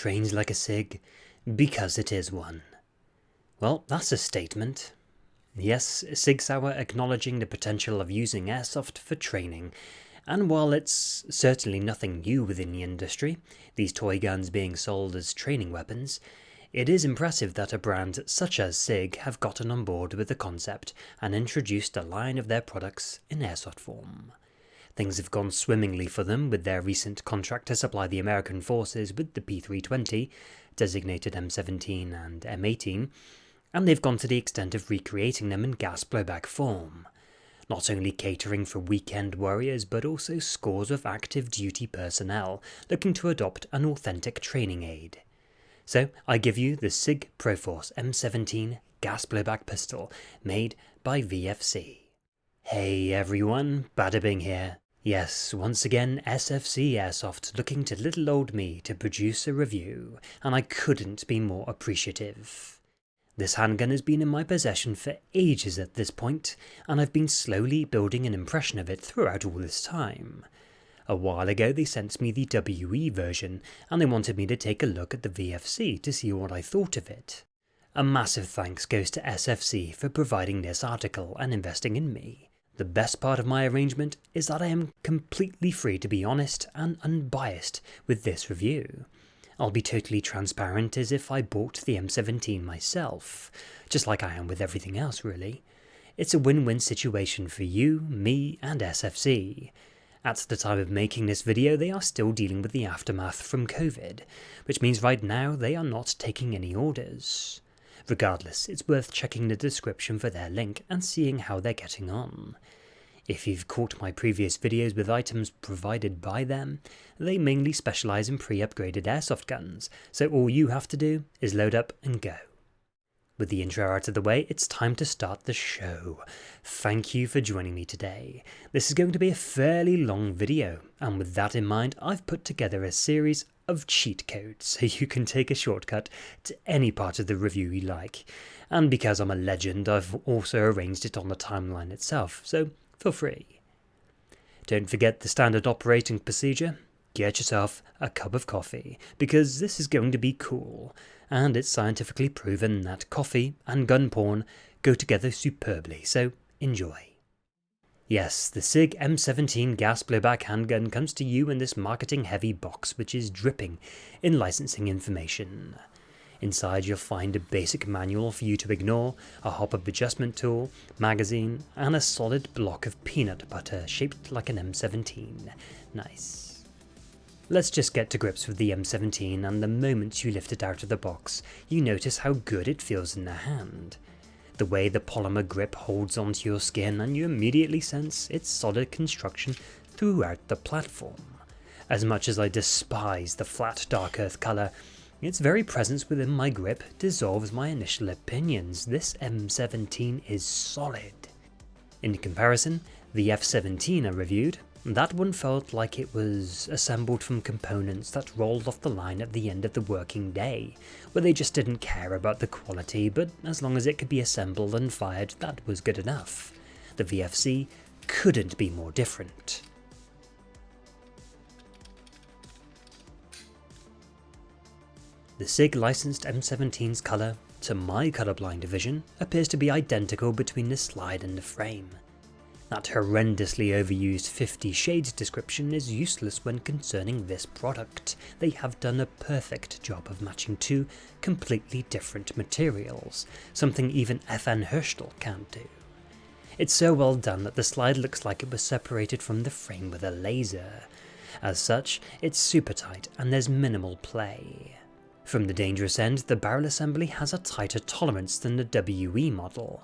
trains like a SIG because it is one. Well, that's a statement. Yes, Sig Sauer acknowledging the potential of using airsoft for training, and while it's certainly nothing new within the industry, these toy guns being sold as training weapons, it is impressive that a brand such as SIG have gotten on board with the concept and introduced a line of their products in airsoft form. Things have gone swimmingly for them with their recent contract to supply the American forces with the P320, designated M17 and M18, and they've gone to the extent of recreating them in gas blowback form, not only catering for weekend warriors but also scores of active duty personnel looking to adopt an authentic training aid. So I give you the SIG PROFORCE M17 gas blowback pistol made by VFC. Hey everyone, Bada Bing here. Yes, once again SFC Airsoft looking to little old me to produce a review, and I couldn't be more appreciative. This handgun has been in my possession for ages at this point, and I've been slowly building an impression of it throughout all this time. A while ago they sent me the WE version, and they wanted me to take a look at the VFC to see what I thought of it. A massive thanks goes to SFC for providing this article and investing in me. The best part of my arrangement is that I am completely free to be honest and unbiased with this review. I'll be totally transparent as if I bought the M17 myself, just like I am with everything else really. It's a win-win situation for you, me and SFC. At the time of making this video they are still dealing with the aftermath from COVID, which means right now they are not taking any orders. Regardless, it's worth checking the description for their link and seeing how they're getting on. If you've caught my previous videos with items provided by them, they mainly specialise in pre-upgraded airsoft guns, so all you have to do is load up and go. With the intro out of the way, it's time to start the show. Thank you for joining me today. This is going to be a fairly long video, and with that in mind, I've put together a series of cheat codes so you can take a shortcut to any part of the review you like. And because I'm a legend, I've also arranged it on the timeline itself, so feel free. Don't forget the standard operating procedure. Get yourself a cup of coffee, because this is going to be cool, and it's scientifically proven that coffee and gun porn go together superbly, so enjoy. Yes, the SIG M17 gas blowback handgun comes to you in this marketing-heavy box which is dripping in licensing information. Inside you'll find a basic manual for you to ignore, a hop-up adjustment tool, magazine, and a solid block of peanut butter shaped like an M17. Nice. Let's just get to grips with the M17, and the moment you lift it out of the box, you notice how good it feels in the hand. The way the polymer grip holds onto your skin, and you immediately sense its solid construction throughout the platform. As much as I despise the flat dark earth colour, its very presence within my grip dissolves my initial opinions. This M17 is solid. In comparison, the F17 I reviewed, that one felt like it was assembled from components that rolled off the line at the end of the working day, where they just didn't care about the quality, but as long as it could be assembled and fired, that was good enough. The VFC couldn't be more different. The SIG licensed M17's colour, to my colourblind vision, appears to be identical between the slide and the frame. That horrendously overused 50 shades description is useless when concerning this product. They have done a perfect job of matching two completely different materials, something even FN Herschel can't do. It's so well done that the slide looks like it was separated from the frame with a laser. As such, it's super tight and there's minimal play. From the dangerous end, the barrel assembly has a tighter tolerance than the WE model.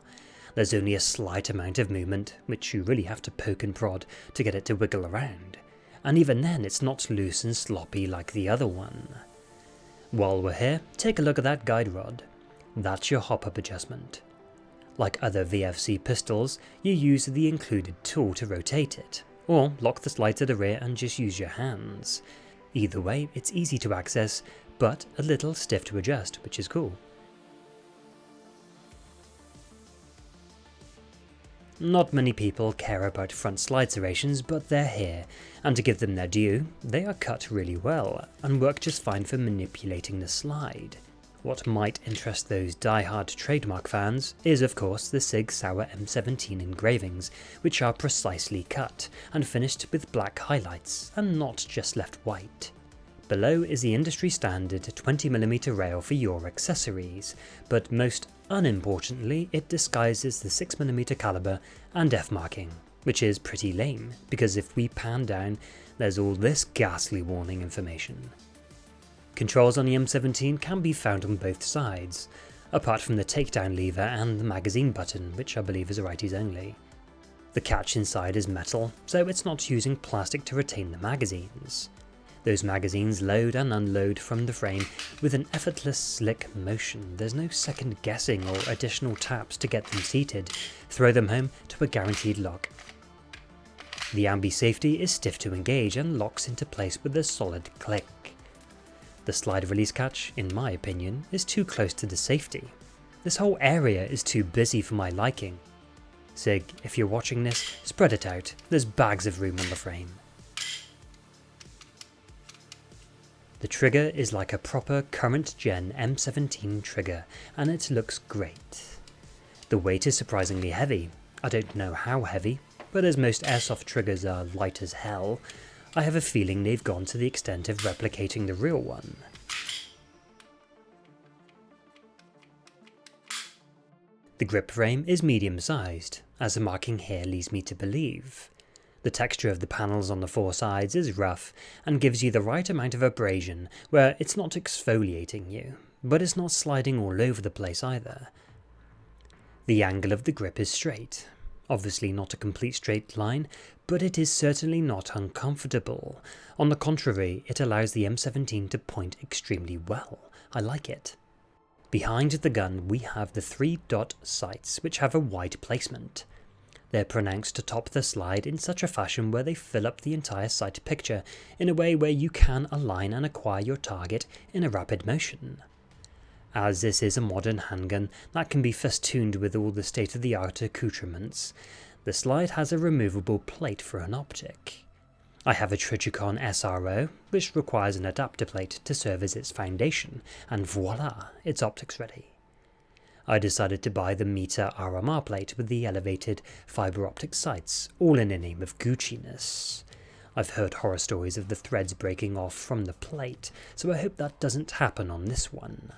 There's only a slight amount of movement, which you really have to poke and prod to get it to wiggle around, and even then it's not loose and sloppy like the other one. While we're here, take a look at that guide rod. That's your hop-up adjustment. Like other VFC pistols, you use the included tool to rotate it, or lock the slide to the rear and just use your hands. Either way, it's easy to access, but a little stiff to adjust, which is cool. Not many people care about front slide serrations, but they're here, and to give them their due, they are cut really well, and work just fine for manipulating the slide. What might interest those die-hard trademark fans is of course the Sig Sauer M17 engravings, which are precisely cut, and finished with black highlights, and not just left white. Below is the industry standard 20mm rail for your accessories, but most unimportantly it disguises the 6mm caliber and F marking, which is pretty lame, because if we pan down there's all this ghastly warning information. Controls on the M17 can be found on both sides, apart from the takedown lever and the magazine button, which I believe is righties only. The catch inside is metal, so it's not using plastic to retain the magazines. Those magazines load and unload from the frame with an effortless, slick motion. There's no second guessing or additional taps to get them seated. Throw them home to a guaranteed lock. The ambi safety is stiff to engage and locks into place with a solid click. The slide release catch, in my opinion, is too close to the safety. This whole area is too busy for my liking. Sig, if you're watching this, spread it out. There's bags of room on the frame. The trigger is like a proper current gen M17 trigger, and it looks great. The weight is surprisingly heavy. I don't know how heavy, but as most airsoft triggers are light as hell, I have a feeling they've gone to the extent of replicating the real one. The grip frame is medium sized, as the marking here leads me to believe. The texture of the panels on the four sides is rough and gives you the right amount of abrasion where it's not exfoliating you, but it's not sliding all over the place either. The angle of the grip is straight. Obviously not a complete straight line, but it is certainly not uncomfortable. On the contrary, it allows the M17 to point extremely well. I like it. Behind the gun we have the 3-dot sights, which have a wide placement. They're pronounced atop the slide in such a fashion where they fill up the entire sight picture in a way where you can align and acquire your target in a rapid motion. As this is a modern handgun that can be festooned with all the state-of-the-art accoutrements, the slide has a removable plate for an optic. I have a Trichicon SRO, which requires an adapter plate to serve as its foundation, and voila, it's optics ready. I decided to buy the Meta RMR plate with the elevated fibre optic sights, all in the name of Gucci-ness. I've heard horror stories of the threads breaking off from the plate, so I hope that doesn't happen on this one.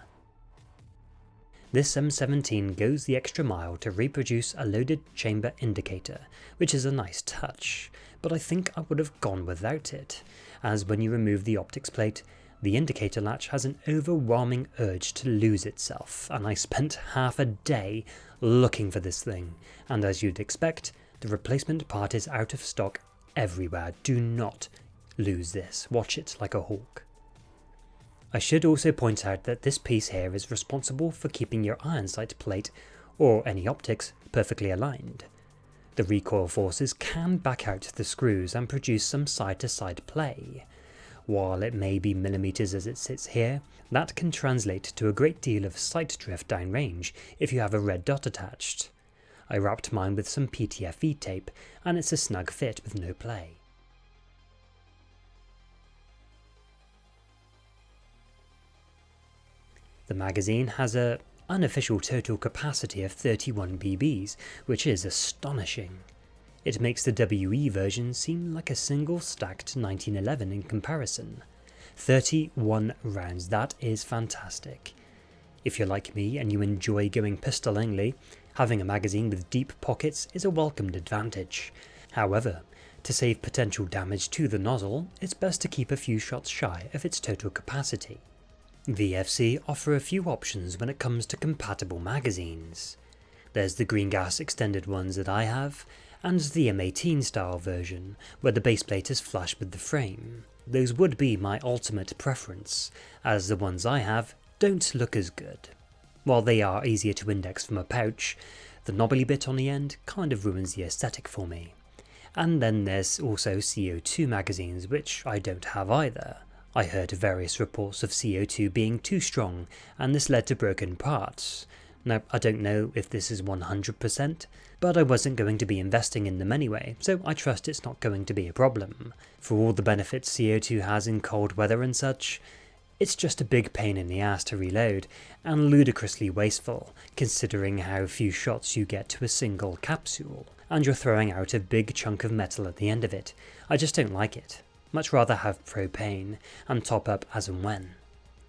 This M17 goes the extra mile to reproduce a loaded chamber indicator, which is a nice touch, but I think I would have gone without it, as when you remove the optics plate, the indicator latch has an overwhelming urge to lose itself, and I spent half a day looking for this thing, and as you'd expect, the replacement part is out of stock everywhere. Do not lose this, watch it like a hawk. I should also point out that this piece here is responsible for keeping your iron sight plate, or any optics, perfectly aligned. The recoil forces can back out the screws and produce some side-to-side play. While it may be millimeters as it sits here, that can translate to a great deal of sight drift downrange if you have a red dot attached. I wrapped mine with some PTFE tape, and it's a snug fit with no play. The magazine has an unofficial total capacity of 31 BBs, which is astonishing. It makes the WE version seem like a single stacked 1911 in comparison. 31 rounds, that is fantastic. If you're like me and you enjoy going pistol only, having a magazine with deep pockets is a welcomed advantage. However, to save potential damage to the nozzle, it's best to keep a few shots shy of its total capacity. VFC offer a few options when it comes to compatible magazines. There's the green gas extended ones that I have, and the M18 style version, where the baseplate is flush with the frame. Those would be my ultimate preference, as the ones I have don't look as good. While they are easier to index from a pouch, the knobbly bit on the end kind of ruins the aesthetic for me. And then there's also CO2 magazines, which I don't have either. I heard various reports of CO2 being too strong, and this led to broken parts. Now, I don't know if this is 100%, but I wasn't going to be investing in them anyway, so I trust it's not going to be a problem. For all the benefits CO2 has in cold weather and such, it's just a big pain in the ass to reload, and ludicrously wasteful, considering how few shots you get to a single capsule, and you're throwing out a big chunk of metal at the end of it. I just don't like it. Much rather have propane, and top up as and when.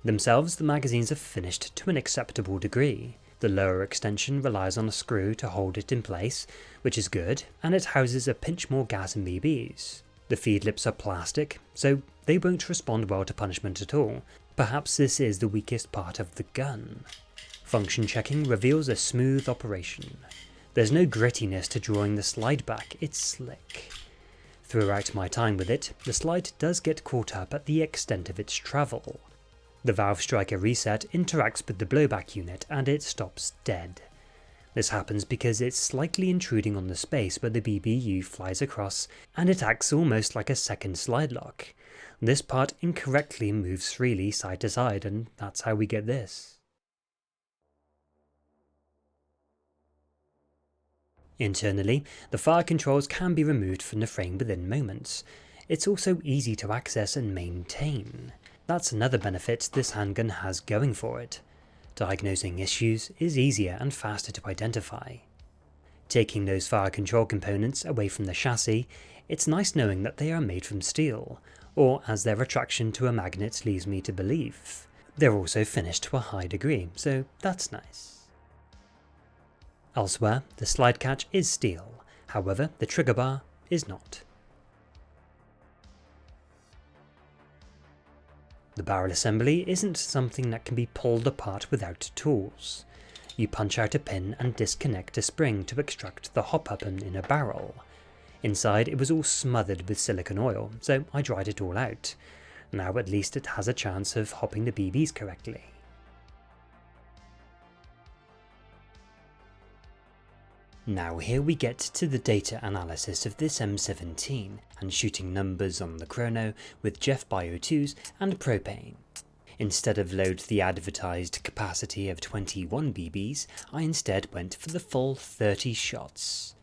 Themselves, the magazines are finished to an acceptable degree. The lower extension relies on a screw to hold it in place, which is good, and it houses a pinch more gas and BBs. The feed lips are plastic, so they won't respond well to punishment at all. Perhaps this is the weakest part of the gun. Function checking reveals a smooth operation. There's no grittiness to drawing the slide back, it's slick. Throughout my time with it, the slide does get caught up at the extent of its travel. The valve striker reset interacts with the blowback unit and it stops dead. This happens because it's slightly intruding on the space where the BBU flies across, and it acts almost like a second slide lock. This part incorrectly moves freely side to side, and that's how we get this. Internally, the fire controls can be removed from the frame within moments. It's also easy to access and maintain. That's another benefit this handgun has going for it. Diagnosing issues is easier and faster to identify. Taking those fire control components away from the chassis, it's nice knowing that they are made from steel, or as their attraction to a magnet leads me to believe. They're also finished to a high degree, so that's nice. Elsewhere, the slide catch is steel, however the trigger bar is not. The barrel assembly isn't something that can be pulled apart without tools. You punch out a pin and disconnect a spring to extract the hop-up in a barrel. Inside it was all smothered with silicone oil, so I dried it all out. Now at least it has a chance of hopping the BBs correctly. Now here we get to the data analysis of this M17 and shooting numbers on the chrono with Jeff Bio 2s and propane. Instead of load the advertised capacity of 21 BBs, I instead went for the full 30 shots.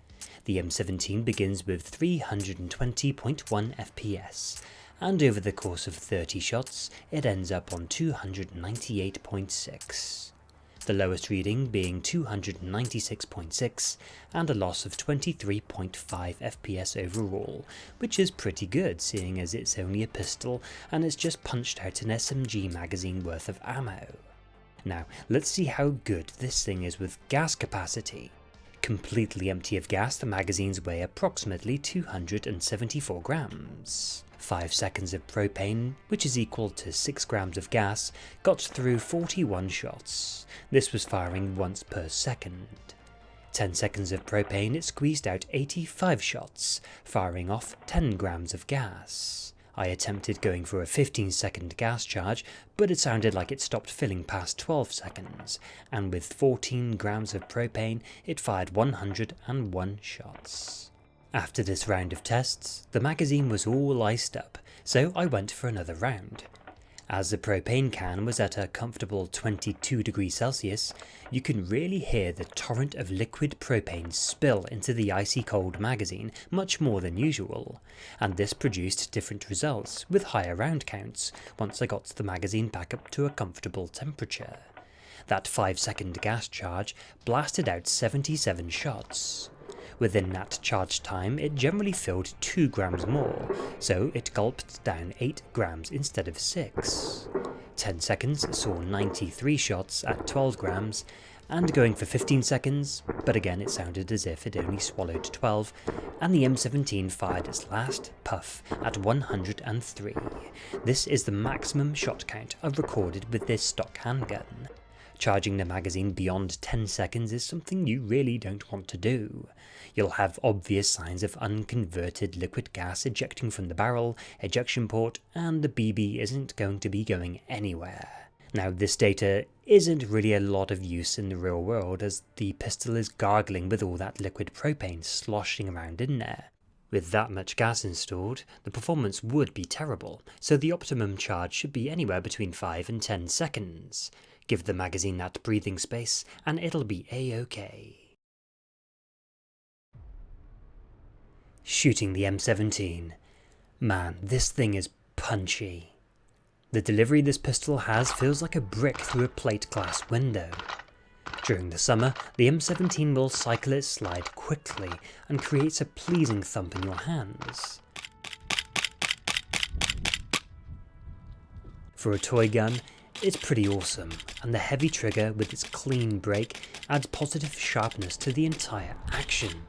The M17 begins with 320.1 FPS, and over the course of 30 shots it ends up on 298.6. The lowest reading being 296.6 and a loss of 23.5 FPS overall, which is pretty good seeing as it's only a pistol and it's just punched out an SMG magazine worth of ammo. Now let's see how good this thing is with gas capacity. Completely empty of gas, the magazines weigh approximately 274 grams. 5 seconds of propane, which is equal to 6 grams of gas, got through 41 shots. This was firing once per second. 10 seconds of propane, it squeezed out 85 shots, firing off 10 grams of gas. I attempted going for a 15-second gas charge, but it sounded like it stopped filling past 12 seconds, and with 14 grams of propane, it fired 101 shots. After this round of tests, the magazine was all iced up, so I went for another round. As the propane can was at a comfortable 22 degrees Celsius, you can really hear the torrent of liquid propane spill into the icy cold magazine much more than usual, and this produced different results with higher round counts once I got the magazine back up to a comfortable temperature. That 5-second gas charge blasted out 77 shots. Within that charge time, it generally filled 2 grams more, so it gulped down 8 grams instead of 6. 10 seconds saw 93 shots at 12 grams, and going for 15 seconds, but again it sounded as if it only swallowed 12, and the M17 fired its last puff at 103. This is the maximum shot count I've recorded with this stock handgun. Charging the magazine beyond 10 seconds is something you really don't want to do. You'll have obvious signs of unconverted liquid gas ejecting from the barrel, ejection port, and the BB isn't going to be going anywhere. Now this data isn't really a lot of use in the real world as the pistol is gargling with all that liquid propane sloshing around in there. With that much gas installed, the performance would be terrible, so the optimum charge should be anywhere between 5 and 10 seconds. Give the magazine that breathing space and it'll be a-okay. Shooting the M17. Man, this thing is punchy. The delivery this pistol has feels like a brick through a plate glass window. During the summer, the M17 will cycle its slide quickly and creates a pleasing thump in your hands. For a toy gun, it's pretty awesome, and the heavy trigger with its clean break adds positive sharpness to the entire action.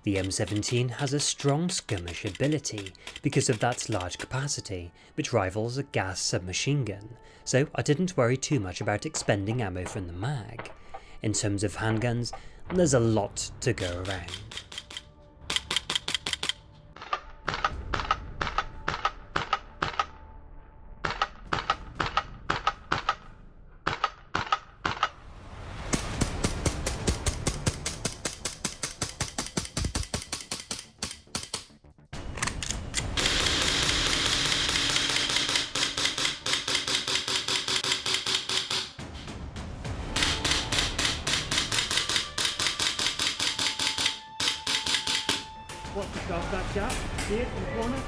The M17 has a strong skirmish ability because of that large capacity, which rivals a gas submachine gun, so I didn't worry too much about expending ammo from the mag. In terms of handguns, there's a lot to go around. Watch yourself, that gap. See it in the corner?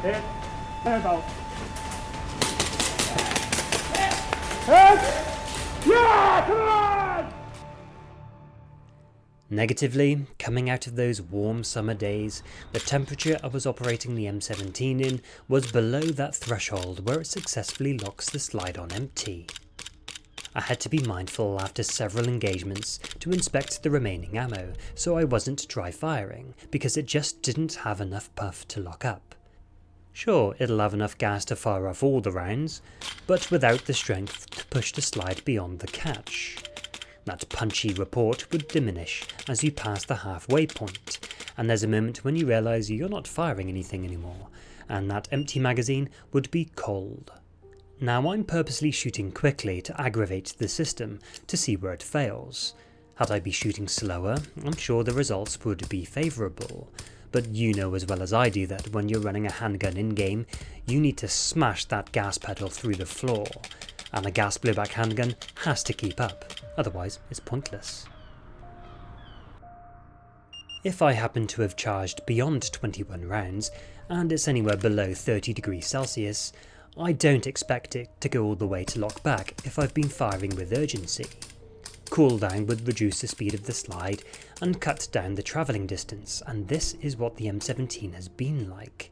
Hit. About. Yeah, come on! Negatively, coming out of those warm summer days, the temperature I was operating the M17 in was below that threshold where it successfully locks the slide on empty. I had to be mindful after several engagements to inspect the remaining ammo so I wasn't dry firing because it just didn't have enough puff to lock up. Sure, it'll have enough gas to fire off all the rounds, but without the strength to push the slide beyond the catch. That punchy report would diminish as you pass the halfway point, and there's a moment when you realise you're not firing anything anymore, and that empty magazine would be cold. Now I'm purposely shooting quickly to aggravate the system to see where it fails. Had I been shooting slower, I'm sure the results would be favourable. But you know as well as I do that when you're running a handgun in-game, you need to smash that gas pedal through the floor, and a gas blowback handgun has to keep up, otherwise it's pointless. If I happen to have charged beyond 21 rounds, and it's anywhere below 30 degrees Celsius, I don't expect it to go all the way to lock back if I've been firing with urgency. Cooldown would reduce the speed of the slide and cut down the travelling distance, and this is what the M17 has been like.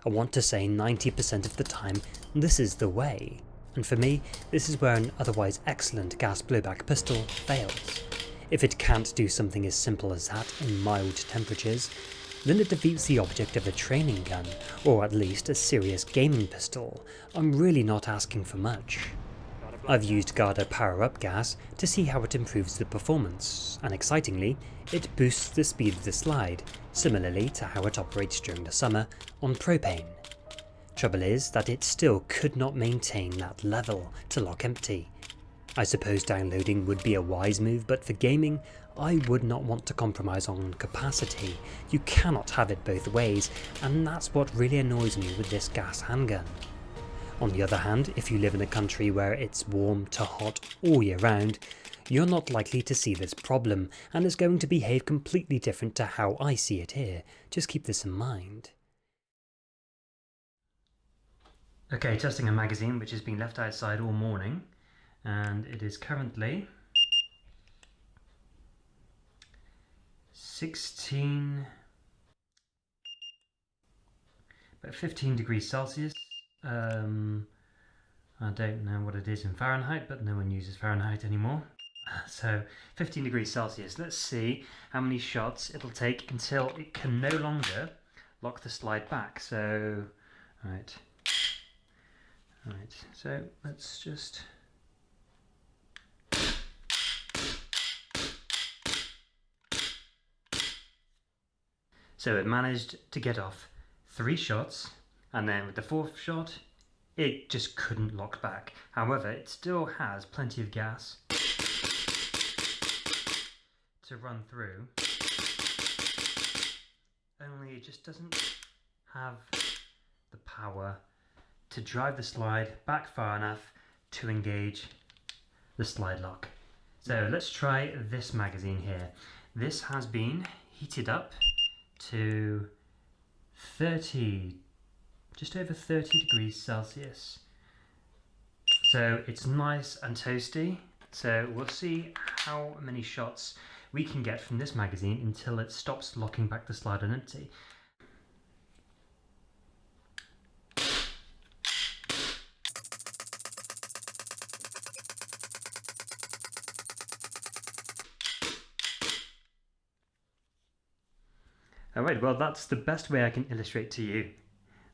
I want to say 90% of the time this is the way, and for me this is where an otherwise excellent gas blowback pistol fails. If it can't do something as simple as that in mild temperatures, then it defeats the object of a training gun, or at least a serious gaming pistol. I'm really not asking for much. I've used Garda power-up gas to see how it improves the performance, and excitingly, it boosts the speed of the slide, similarly to how it operates during the summer on propane. Trouble is that it still could not maintain that level to lock empty. I suppose downloading would be a wise move, but for gaming, I would not want to compromise on capacity. You cannot have it both ways, and that's what really annoys me with this gas handgun. On the other hand, if you live in a country where it's warm to hot all year round, you're not likely to see this problem, and it's going to behave completely different to how I see it here. Just keep this in mind. Okay, testing a magazine which has been left outside all morning, and it is currently 15 degrees Celsius. I don't know what it is in Fahrenheit, but no one uses Fahrenheit anymore. So 15 degrees Celsius. Let's see how many shots it'll take until it can no longer lock the slide back. So, right. So let's just... So it managed to get off 3 shots And then with the fourth shot, it just couldn't lock back. However, it still has plenty of gas to run through, only it just doesn't have the power to drive the slide back far enough to engage the slide lock. So let's try this magazine here. This has been heated up to 30, just over 30 degrees Celsius. So it's nice and toasty. So we'll see how many shots we can get from this magazine until it stops locking back the slide on empty. Alright, well that's the best way I can illustrate to you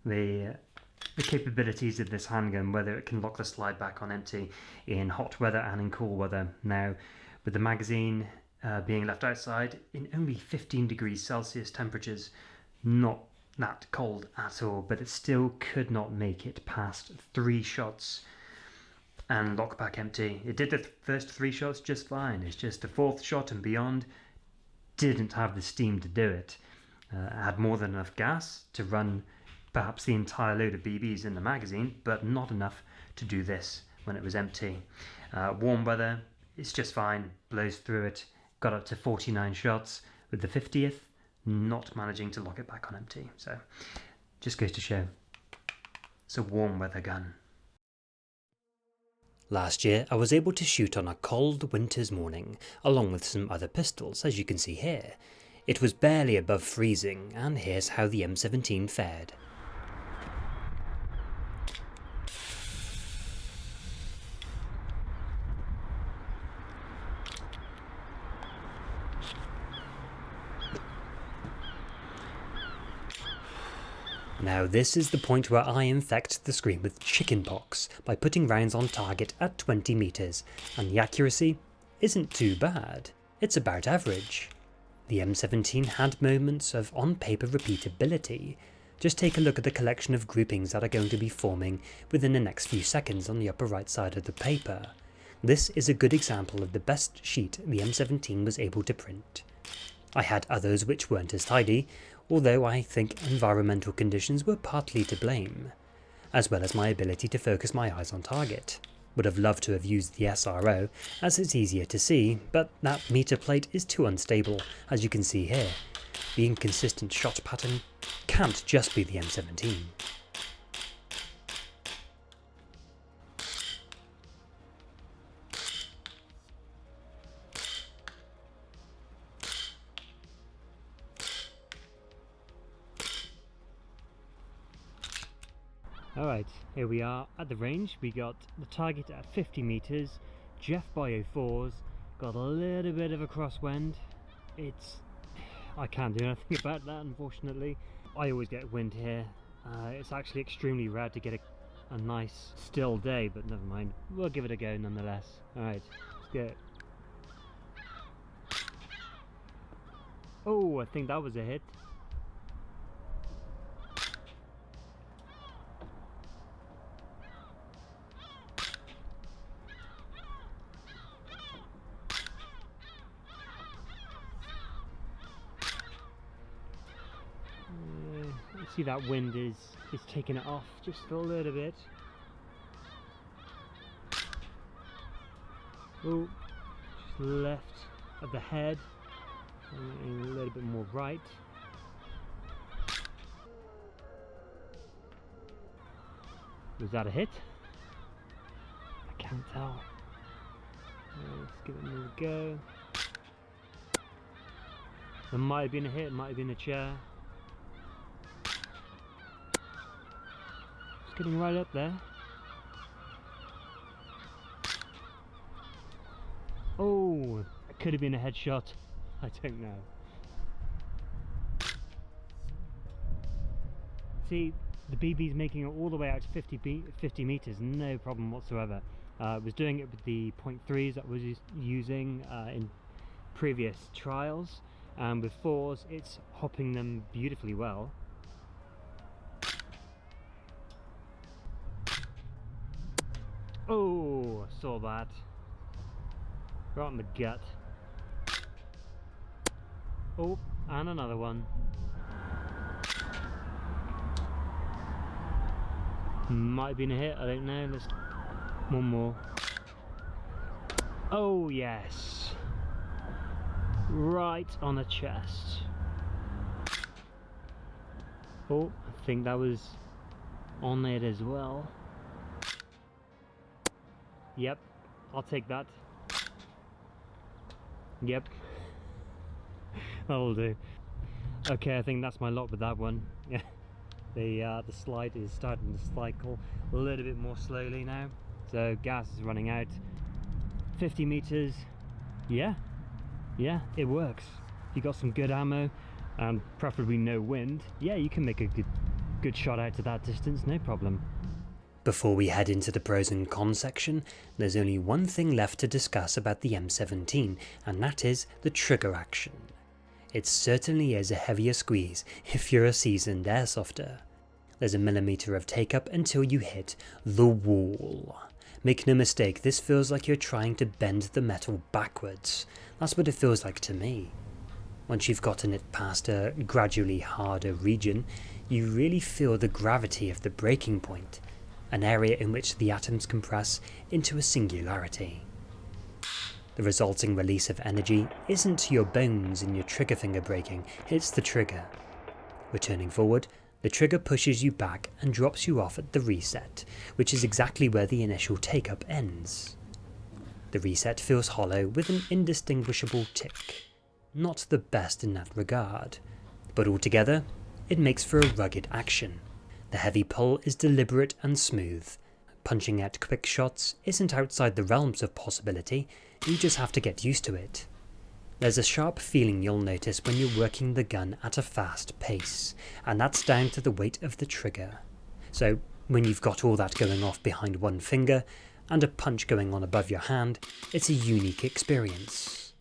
the capabilities of this handgun, whether it can lock the slide back on empty in hot weather and in cool weather. Now, with the magazine being left outside in only 15 degrees Celsius temperatures, not that cold at all, but it still could not make it past 3 shots and lock back empty. It did the first 3 shots just fine. It's just the 4th shot and beyond didn't have the steam to do it. It had more than enough gas to run perhaps the entire load of BBs in the magazine, but not enough to do this when it was empty. Warm weather, it's just fine, blows through it, got up to 49 shots, with the 50th not managing to lock it back on empty. So just goes to show it's a warm weather gun. Last year I was able to shoot on a cold winter's morning, along with some other pistols, as you can see here. It was barely above freezing, and here's how the M17 fared. Now this is the point where I infect the screen with chickenpox by putting rounds on target at 20 meters, and the accuracy isn't too bad. It's about average. The M17 had moments of on-paper repeatability. Just take a look at the collection of groupings that are going to be forming within the next few seconds on the upper right side of the paper. This is a good example of the best sheet the M17 was able to print. I had others which weren't as tidy, although I think environmental conditions were partly to blame, as well as my ability to focus my eyes on target. Would have loved to have used the SRO, as it's easier to see, but that meter plate is too unstable, as you can see here. The inconsistent shot pattern can't just be the M17. Alright, here we are at the range. We got the target at 50 meters, Jeff Bio 4s, got a little bit of a crosswind. I can't do anything about that, unfortunately. I always get wind here. It's actually extremely rare to get a nice still day, but never mind. We'll give it a go nonetheless. Alright, let's go. Oh, I think that was a hit. See, that wind is taking it off just a little bit. Oh, just left of the head and a little bit more right. Was that a hit? I can't tell. Let's give it another go. There might have been a hit, might have been a chair. Getting right up there. Oh, it could have been a headshot. I don't know. See, the BB's making it all the way out to 50 meters, no problem whatsoever. Was doing it with the .3s that I was using in previous trials, and with 4s, it's hopping them beautifully well. Oh, saw that. Right in the gut. Oh, and another one. Might have been a hit, I don't know. Let's one more. Oh yes. Right on the chest. Oh, I think that was on it as well. Yep, I'll take that. Yep. That'll do. Okay, I think that's my lot with that one. Yeah. The slide is starting to cycle a little bit more slowly now. So gas is running out. 50 meters. Yeah, it works. If you got some good ammo and preferably no wind, yeah, you can make a good shot out to that distance, no problem. Before we head into the pros and cons section, there's only one thing left to discuss about the M17, and that is the trigger action. It certainly is a heavier squeeze if you're a seasoned airsofter. There's a millimeter of take-up until you hit the wall. Make no mistake, this feels like you're trying to bend the metal backwards. That's what it feels like to me. Once you've gotten it past a gradually harder region, you really feel the gravity of the breaking point, an area in which the atoms compress into a singularity. The resulting release of energy isn't your bones and your trigger finger breaking, it's the trigger. Returning forward, the trigger pushes you back and drops you off at the reset, which is exactly where the initial take-up ends. The reset feels hollow with an indistinguishable tick. Not the best in that regard, but altogether, it makes for a rugged action. The heavy pull is deliberate and smooth. Punching out quick shots isn't outside the realms of possibility, you just have to get used to it. There's a sharp feeling you'll notice when you're working the gun at a fast pace, and that's down to the weight of the trigger. So when you've got all that going off behind one finger, and a punch going on above your hand, it's a unique experience.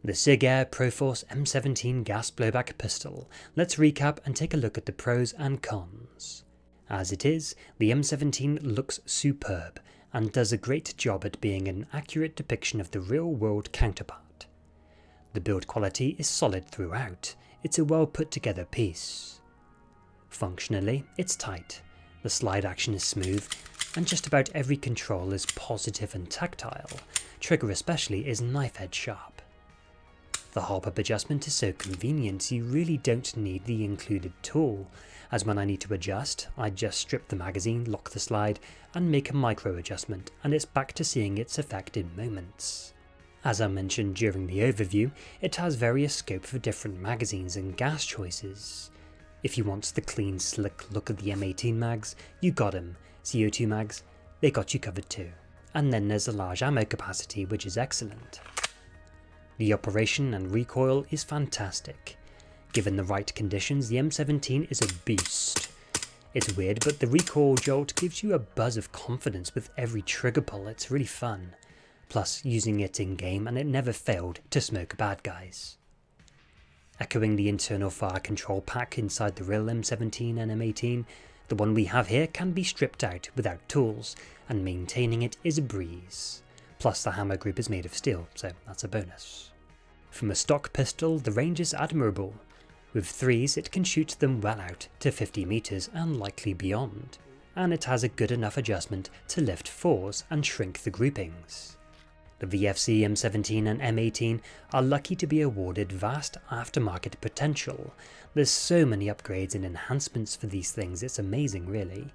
The SIG Air PROFORCE M17 gas blowback pistol. Let's recap and take a look at the pros and cons. As it is, the M17 looks superb, and does a great job at being an accurate depiction of the real-world counterpart. The build quality is solid throughout, it's a well put together piece. Functionally, it's tight, the slide action is smooth, and just about every control is positive and tactile, trigger especially is knife edge sharp. The hop-up adjustment is so convenient you really don't need the included tool, as when I need to adjust, I just strip the magazine, lock the slide, and make a micro adjustment, and it's back to seeing its effect in moments. As I mentioned during the overview, it has various scope for different magazines and gas choices. If you want the clean, slick look of the M18 mags, you got 'em. CO2 mags, they got you covered too. And then there's a large ammo capacity, which is excellent. The operation and recoil is fantastic. Given the right conditions, the M17 is a beast. It's weird, but the recoil jolt gives you a buzz of confidence with every trigger pull, it's really fun. Plus, using it in game, and it never failed to smoke bad guys. Echoing the internal fire control pack inside the real M17 and M18, the one we have here can be stripped out without tools, and maintaining it is a breeze. Plus the hammer group is made of steel, so that's a bonus. From a stock pistol, the range is admirable. With 3s it can shoot them well out to 50 meters and likely beyond, and it has a good enough adjustment to lift 4s and shrink the groupings. The VFC M17 and M18 are lucky to be awarded vast aftermarket potential. There's so many upgrades and enhancements for these things, it's amazing really.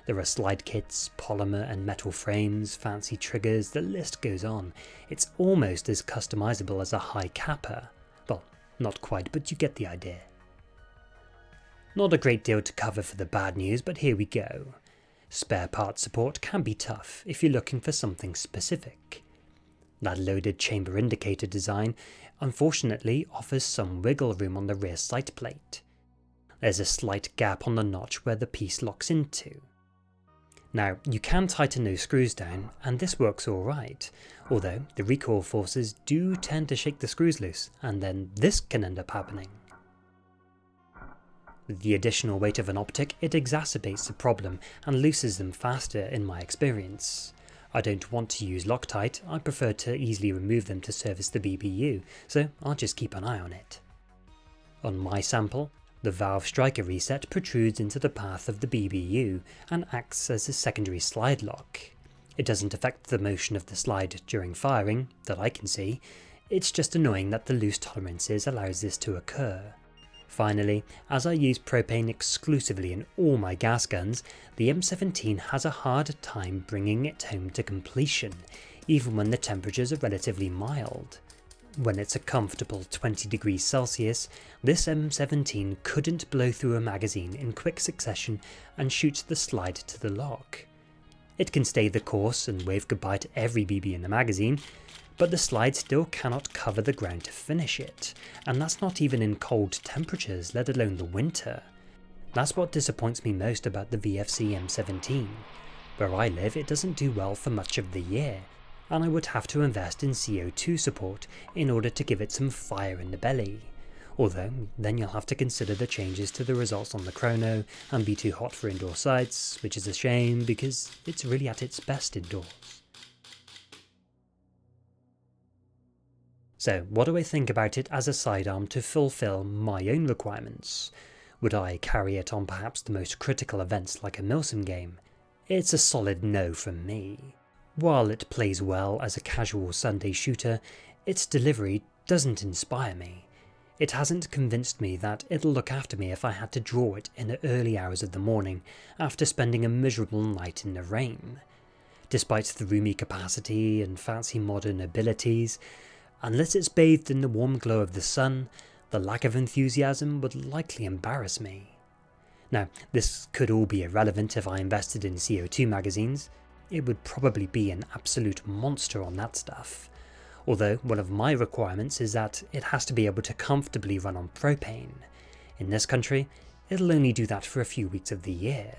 There are slide kits, polymer and metal frames, fancy triggers, the list goes on. It's almost as customizable as a high capper. Well, not quite, but you get the idea. Not a great deal to cover for the bad news, but here we go. Spare parts support can be tough if you're looking for something specific. That loaded chamber indicator design unfortunately offers some wiggle room on the rear sight plate. There's a slight gap on the notch where the piece locks into. Now, you can tighten those screws down, and this works alright, although the recoil forces do tend to shake the screws loose, and then this can end up happening. With the additional weight of an optic, it exacerbates the problem and loosens them faster in my experience. I don't want to use Loctite, I prefer to easily remove them to service the BBU, so I'll just keep an eye on it. On my sample, the valve striker reset protrudes into the path of the BBU and acts as a secondary slide lock. It doesn't affect the motion of the slide during firing, that I can see, it's just annoying that the loose tolerances allows this to occur. Finally, as I use propane exclusively in all my gas guns, the M17 has a hard time bringing it home to completion, even when the temperatures are relatively mild. When it's a comfortable 20 degrees Celsius, this M17 couldn't blow through a magazine in quick succession and shoot the slide to the lock. It can stay the course and wave goodbye to every BB in the magazine, but the slide still cannot cover the ground to finish it, and that's not even in cold temperatures, let alone the winter. That's what disappoints me most about the VFC M17. Where I live, it doesn't do well for much of the year, and I would have to invest in CO2 support in order to give it some fire in the belly. Although, then you'll have to consider the changes to the results on the chrono and be too hot for indoor sights, which is a shame because it's really at its best indoors. So, what do I think about it as a sidearm to fulfill my own requirements? Would I carry it on perhaps the most critical events like a Milsim game? It's a solid no from me. While it plays well as a casual Sunday shooter, its delivery doesn't inspire me. It hasn't convinced me that it'll look after me if I had to draw it in the early hours of the morning after spending a miserable night in the rain. Despite the roomy capacity and fancy modern abilities, unless it's bathed in the warm glow of the sun, the lack of enthusiasm would likely embarrass me. Now, this could all be irrelevant if I invested in CO2 magazines. It would probably be an absolute monster on that stuff. Although one of my requirements is that it has to be able to comfortably run on propane. In this country, it'll only do that for a few weeks of the year.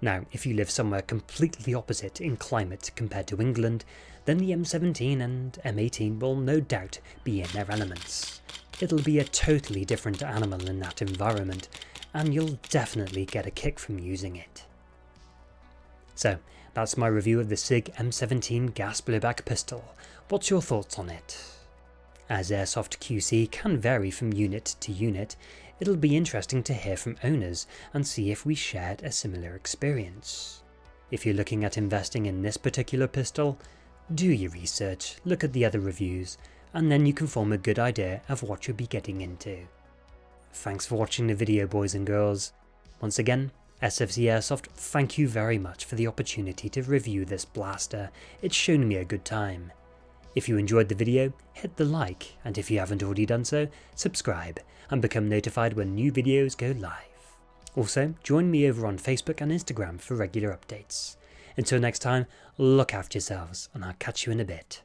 Now, if you live somewhere completely opposite in climate compared to England, then the M17 and M18 will no doubt be in their elements. It'll be a totally different animal in that environment, and you'll definitely get a kick from using it. So, that's my review of the SIG M17 gas blowback pistol. What's your thoughts on it? As Airsoft QC can vary from unit to unit, it'll be interesting to hear from owners and see if we shared a similar experience. If you're looking at investing in this particular pistol, do your research, look at the other reviews, and then you can form a good idea of what you'll be getting into. Thanks for watching the video, boys and girls. Once again, SFC Airsoft, thank you very much for the opportunity to review this blaster. It's shown me a good time. If you enjoyed the video, hit the like, and if you haven't already done so, subscribe and become notified when new videos go live. Also, join me over on Facebook and Instagram for regular updates. Until next time, look after yourselves, and I'll catch you in a bit.